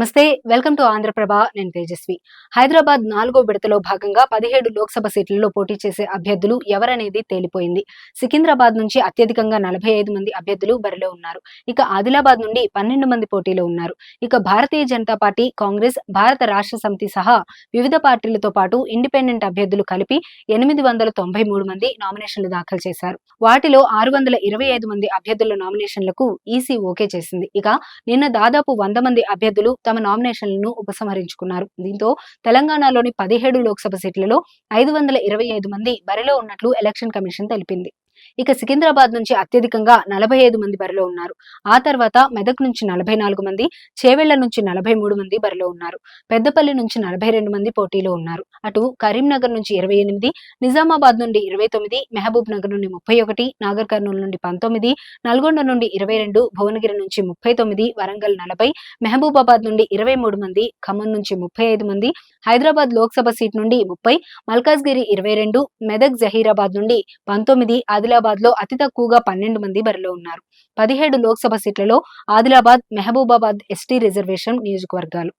నమస్తే, welcome to Andhraprabha. నేను తేజస్వి. హైదరాబాద్ 4వ విడతలో భాగంగా 17 లోక్సభ సీట్లలో పోటీ చేసే అభ్యర్థులు ఎవరనేది తేలిపోయింది. సికింద్రాబాద్ నుంచి అత్యధికంగా 45 మంది అభ్యర్థులు బరిలో ఉన్నారు. ఇక ఆదిలాబాద్ నుండి 12 మంది పోటీలో ఉన్నారు. ఇక భారతీయ జనతా పార్టీ, కాంగ్రెస్, భారత రాష్ట్ర సమితి సహా వివిధ పార్టీలతో పాటు ఇండిపెండెంట్ అభ్యర్థులు కలిపి 893 మంది నామినేషన్లు దాఖలు చేశారు. వాటిలో 625 మంది అభ్యర్థుల నామినేషన్లకు ఈసీ ఓకే చేసింది. ఇక నిన్న దాదాపు 100 మంది అభ్యర్థులు తమ నామినేషన్లను ఉపసంహరించుకున్నారు. దీంతో తెలంగాణలోని 17 లోక్సభ సీట్లలో 525 మంది బరిలో ఉన్నట్లు ఎలక్షన్ కమిషన్ తెలిపింది. ఇక సికింద్రాబాద్ నుంచి అత్యధికంగా 45 మంది బరిలో ఉన్నారు. ఆ తర్వాత మెదక్ నుంచి 44 మంది, చేవెళ్ల నుంచి 43 మంది బరిలో ఉన్నారు. పెద్దపల్లి నుంచి 42 మంది పోటీలో ఉన్నారు. అటు కరీంనగర్ నుంచి 28, నిజామాబాద్ నుండి 29, మహబూబ్ నగర్ నుండి 31, నాగర్ కర్నూలు నుండి 19, నల్గొండ నుండి 22, భువనగిరి నుంచి 39, వరంగల్ 40, మహబూబాబాద్ నుండి 23 మంది, ఖమ్మం నుంచి 35 మంది, హైదరాబాద్ లోక్సభ సీట్ నుండి 30, మల్కాజ్గిరి 22, మెదక్ జహీరాబాద్ నుండి 19, ఆదిలాబాద్ లో అతి తక్కువగా 12 మంది బరిలో ఉన్నారు. 17 లోక్సభ సీట్లలో ఆదిలాబాద్, మహబూబాబాద్ ఎస్టీ రిజర్వేషన్ నియోజకవర్గాలు.